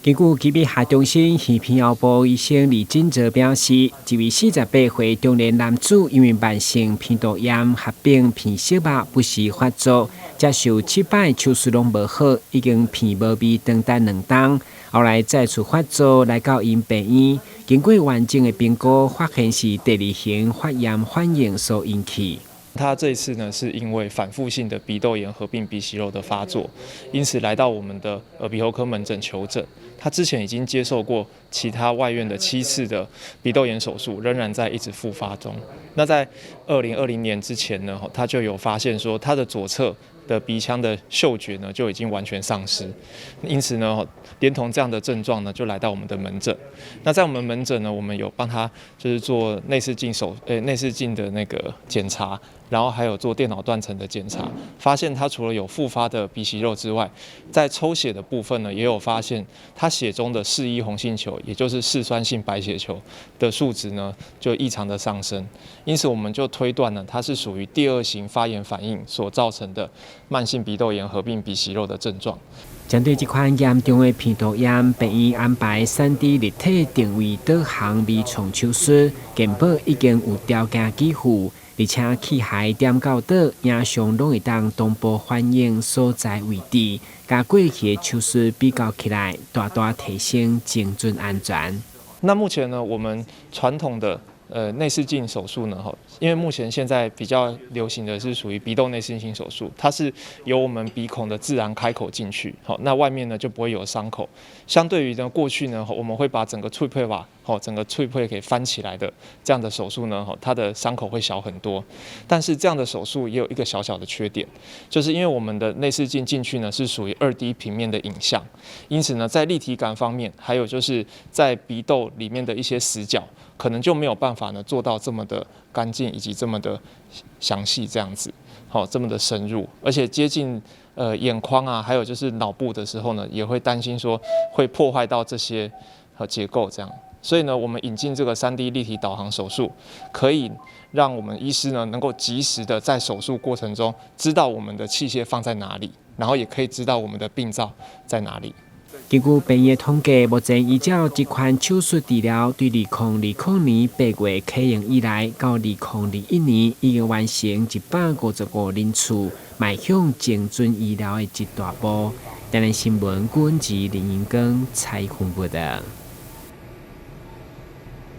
根据吉比下中心耳鼻喉部医生李金泽表示，一位48岁中年男子因为慢性鼻窦炎合并鼻塞肉不时发作，接受7摆手术拢无好，已经鼻无味长达2冬，后来再次发作来到因病院，经过完整的评估，发现是第2型发炎反应所引起。他这一次呢，是因为反复性的鼻窦炎合并鼻息肉的发作，因此来到我们的耳鼻喉科门诊求诊。他之前已经接受过其他外院的7次的鼻窦炎手术，仍然在一直复发中。那在2020年之前呢，他就有发现说他的左侧的鼻腔的嗅觉呢就已经完全丧失，因此呢，连同这样的症状呢，就来到我们的门诊。那在我们门诊呢，我们有帮他就是做内视镜的那个检查，然后还有做电脑断层的检查，发现他除了有复发的鼻息肉之外，在抽血的部分呢，也有发现他血中的四一红性球，也就是嗜酸性白血球的数值呢，就异常的上升。因此，我们就推断呢，它是属于第2型发炎反应所造成的慢性鼻窦炎合并鼻息肉的症状。针对这款严重的鼻窦炎，病院安排3D 立体定位导航微创手术，健保已经有条件给付，而且器械点到倒，影像拢会当同步反映所在位置，甲过去的手术比较起来，大大提升精准安全。那目前呢，我们传统的内视镜手术呢，因为目前现在比较流行的是属于鼻窦内视镜手术，它是由我们鼻孔的自然开口进去，那外面呢就不会有伤口。相对于呢过去呢，我们会把整个脆配把整个脆配给翻起来的这样的手术呢，它的伤口会小很多。但是这样的手术也有一个小小的缺点，就是因为我们的内视镜进去呢是属于2D 平面的影像，因此呢在立体感方面，还有就是在鼻窦里面的一些死角，可能就没有办法呢做到这么的干净以及这么的详细这样子，这么的深入，而且接近眼眶啊，还有就是脑部的时候呢，也会担心说会破坏到这些结构这样。所以呢，我们引进这个3D 立体导航手术，可以让我们医师呢能够及时的在手术过程中知道我们的器械放在哪里，然后也可以知道我们的病灶在哪里。根据病院统计，目前依照这款手术治疗，对2020年8月启用以来，到2021年已经完成155人次，迈向精准医疗的一大步。台南新闻郭文吉、林英庚采访报道。